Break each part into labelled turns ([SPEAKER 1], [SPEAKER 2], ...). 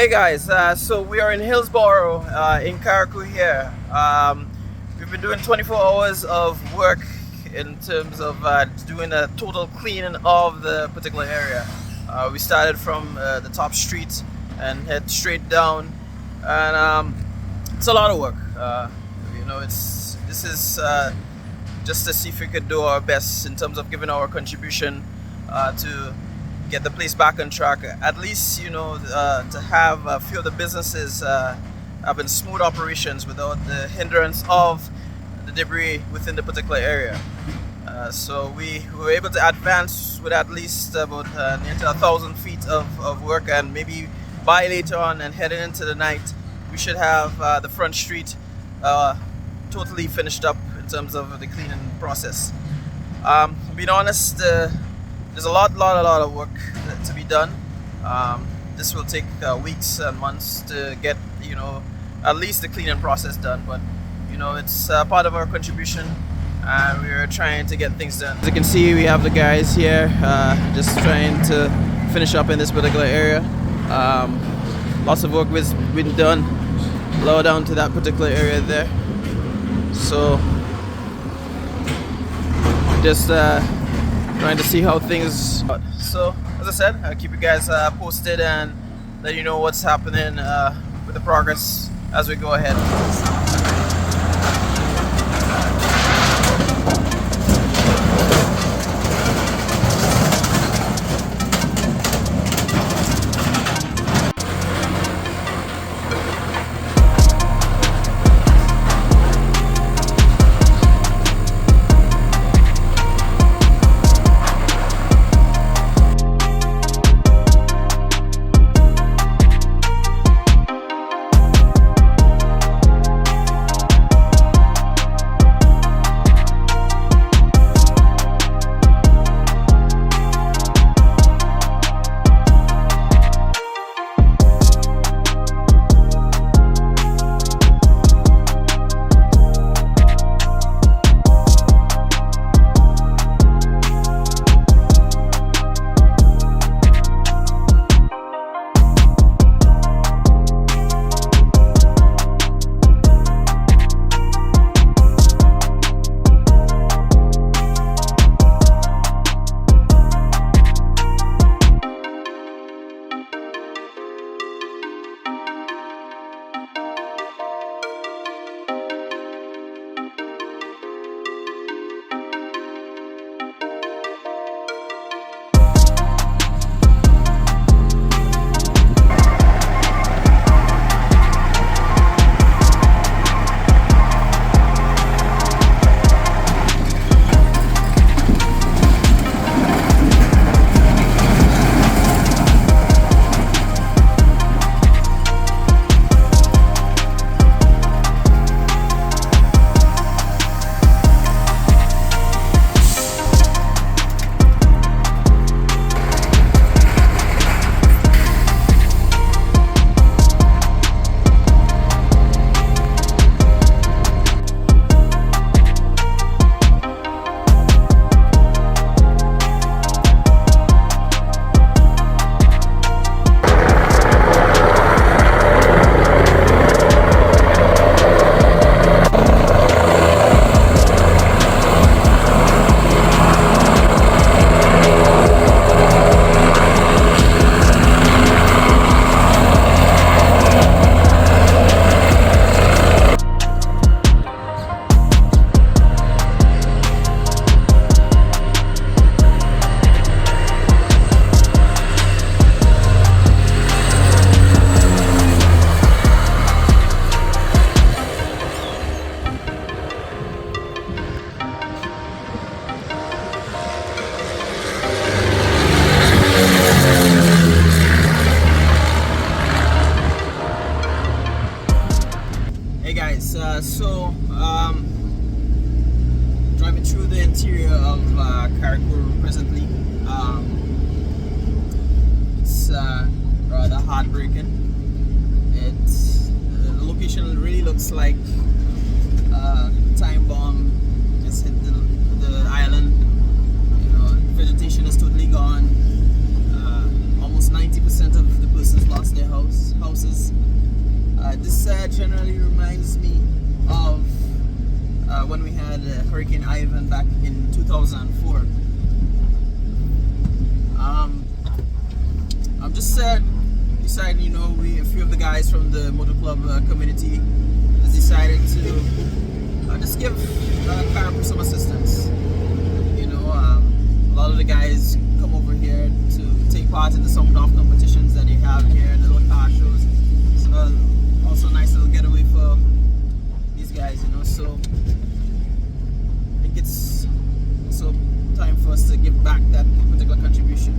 [SPEAKER 1] Hey guys, so we are in Hillsborough in Carriacou here. We've been doing 24 hours of work in terms of doing a total cleaning of the particular area. We started from the top street and head straight down, and it's a lot of work. This is just to see if we could do our best in terms of giving our contribution to get the place back on track. At least, to have a few of the businesses having smooth operations without the hindrance of the debris within the particular area. So we were able to advance with at least about into 1,000 feet of work, and maybe by later on and heading into the night, we should have the front street totally finished up in terms of the cleaning process. Being honest, there's a lot of work to be done. This will take weeks and months to get, at least the cleaning process done. But, it's part of our contribution, and we're trying to get things done. As you can see, we have the guys here just trying to finish up in this particular area. Lots of work has been done lower down to that particular area there. So, just trying to see how things. So, as I said, I'll keep you guys posted and let you know what's happening with the progress as we go ahead. Driving through the interior of Carriacou presently. It's rather heartbreaking. The location really looks like a time bomb just hit the island. Vegetation is totally gone. Almost 90% of the persons lost their houses. This generally reminds me of when we had Hurricane Ivan back in 2004. I'm just deciding, you know, a few of the guys from the motor club community has decided to just give Carriacou some assistance. You know, a lot of the guys come over here to take part in the sound off competitions that they have here, the little car shows. So also a nice little getaway for these guys, you know. So I think it's also time for us to give back that particular contribution.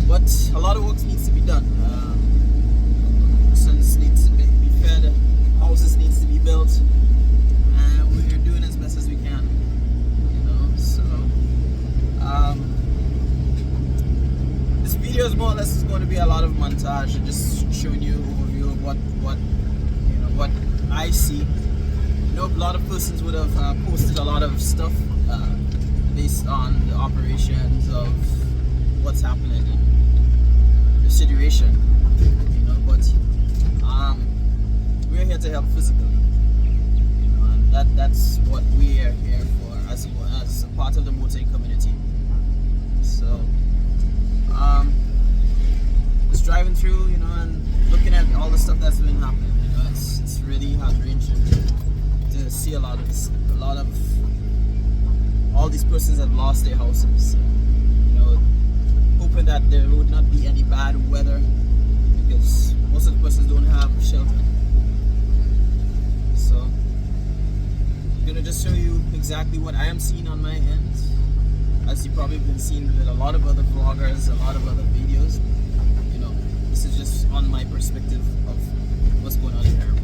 [SPEAKER 1] But a lot of work needs to be done. Persons needs to be fed, houses needs to be built, and we're doing as best as we can. You know, so this video is more or less going to be a lot of montage and just showing you an overview of what I see. You know, a lot of persons would have posted a lot of stuff based on the operations of what's happening in the situation, you know, but we're here to help physically, you know, and that's what we are here for as a part of the motoring community. So just driving through, you know, and looking at all the stuff that's been happening, you know, it's really heart-wrenching to see a lot of all these persons have lost their houses. You know, hoping that there would not be any bad weather, because most of the persons don't have shelter. So I'm gonna just show you exactly what I am seeing on my end, as you've probably been seeing with a lot of other vloggers, a lot of other videos. You know, this is just on my perspective of what's going on in Carriacou.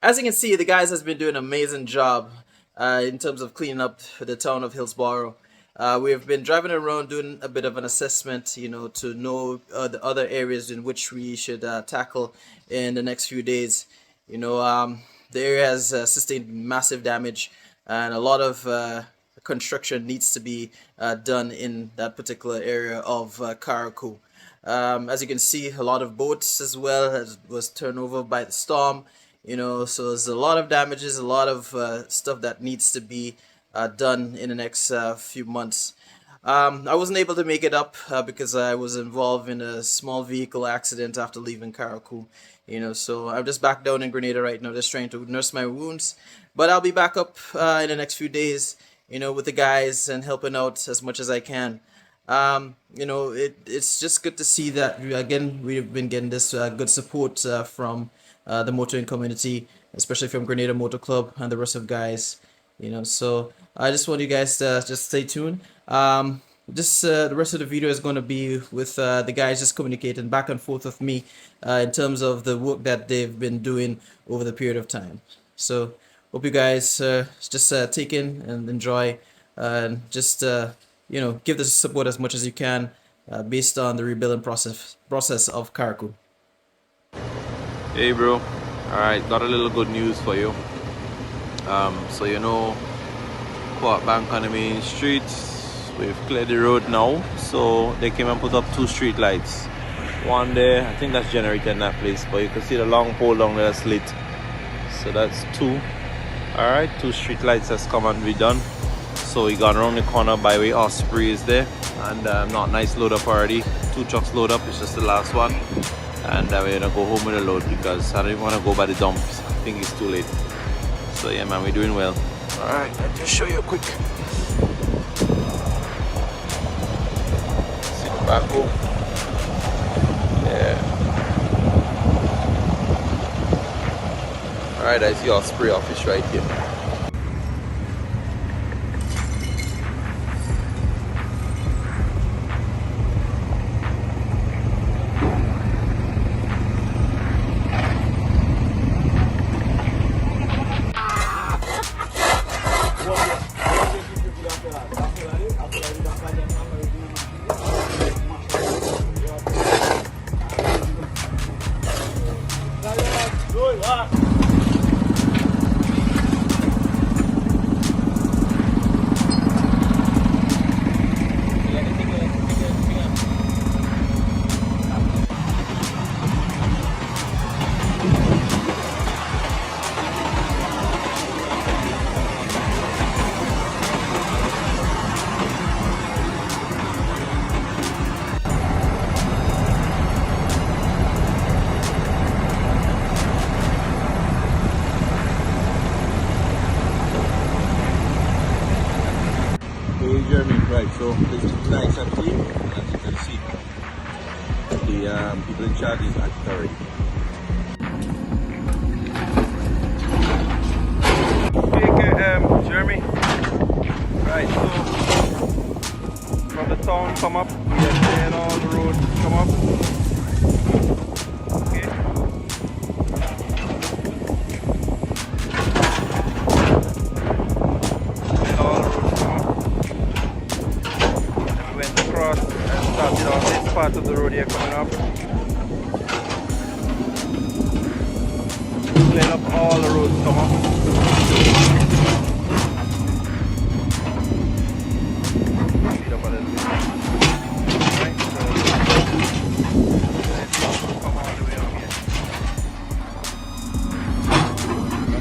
[SPEAKER 1] As you can see, the guys has been doing an amazing job in terms of cleaning up the town of Hillsborough. We have been driving around doing a bit of an assessment, you know, to know the other areas in which we should tackle in the next few days. You know, the area has sustained massive damage, and a lot of construction needs to be done in that particular area of Carriacou. As you can see, a lot of boats as well was turned over by the storm. You know, so there's a lot of damages, a lot of stuff that needs to be done in the next few months. I wasn't able to make it up because I was involved in a small vehicle accident after leaving Carriacou. You know, so I'm just back down in Grenada right now, just trying to nurse my wounds. But I'll be back up in the next few days, you know, with the guys and helping out as much as I can. You know, it's just good to see that again we've been getting this good support from the motoring community, especially from Grenada Motor Club and the rest of guys. You know, so I just want you guys to just stay tuned. The rest of the video is going to be with the guys just communicating back and forth with me in terms of the work that they've been doing over the period of time. So hope you guys just take in and enjoy, and just you know, give the support as much as you can based on the rebuilding process of Carriacou.
[SPEAKER 2] Hey bro, alright, got a little good news for you. So you know, Port Bank on the main street, we've cleared the road now, so they came and put up 2 street lights. One there, I think that's generated in that place, but you can see the long pole down there that's lit. So that's 2. Alright, 2 street lights has come and be done. So we got around the corner by way Osprey is there, and not nice load up already. 2 trucks load up, it's just the last one. And we're gonna go home with a load because I don't want to go by the dumps. I think it's too late. So yeah man, we're doing well. Alright, let me just show you a quick. See the backhoe? Yeah. Alright, I see our spray office right here. Right, so this is nice and clean, as you can see. The people in charge is active already. Okay, Jeremy. Right, so from the town come up, we are clearing all the roads come up. Okay. Clearing all the roads come up. And we went across and started on this part of the road here coming up. Clearing up all the roads come up.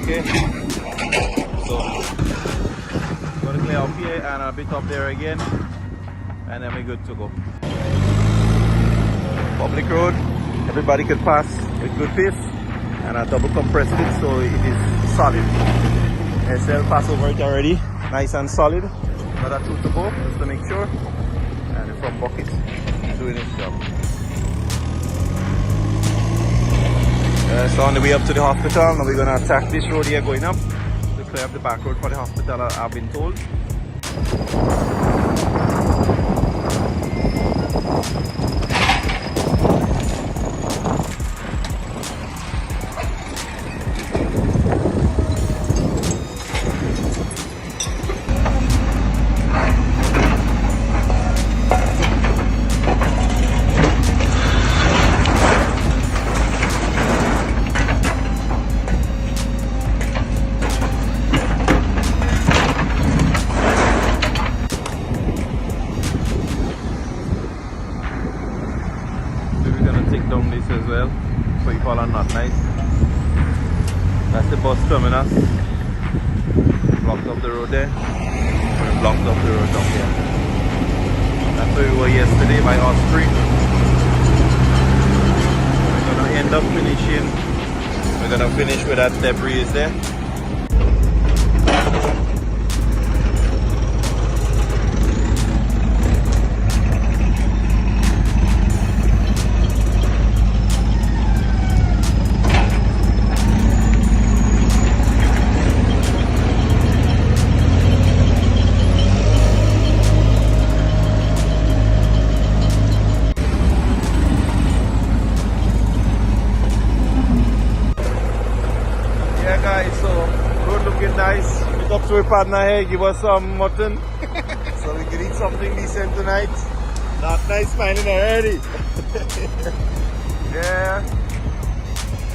[SPEAKER 2] Okay, so going to clear up here and a bit up there again, and then we're good to go. Public road, everybody can pass with good pace, and I double compressed it so it is solid. SL pass over it already, nice and solid. Another 2 to go, just to make sure, and the front bucket doing its job. So on the way up to the hospital, now we're going to attack this road here going up to clear up the back road for the hospital, I've been told. not nice. That's the bus terminus. Blocked up the road there. We're blocked up the road down here. That's where we were yesterday by Osprey. We're gonna end up finishing. We're gonna finish with that debris is there. Nice. Meet up to a partner here, give us some mutton so we can eat something decent tonight. Not nice smiling already. Yeah.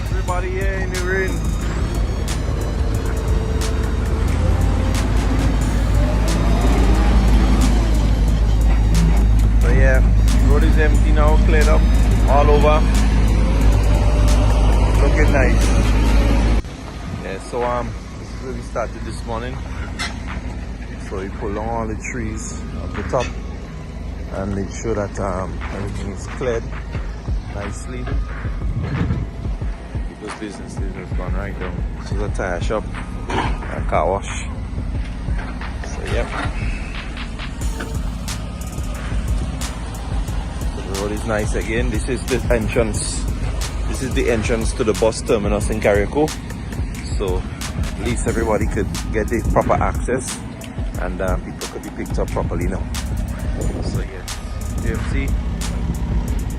[SPEAKER 2] Everybody here in the rain. So yeah, road is empty now, cleared up all over. Looking nice. Yeah, so where we started this morning. So we pulled down all the trees up the top and make sure that everything is cleared nicely. People's business has gone right down. This is a tire shop and car wash. So yep. The road is nice again. This is the entrance. This is the entrance to the bus terminus in Carriacou. So at least everybody could get the proper access and people could be picked up properly now. So yeah, GFC,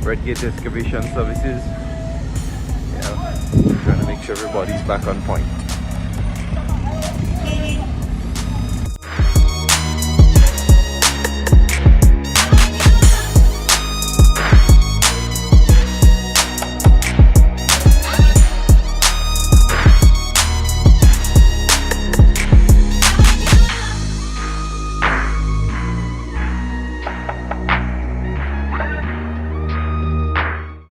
[SPEAKER 2] Redgate Excavation Services. Yeah, trying to make sure everybody's back on point.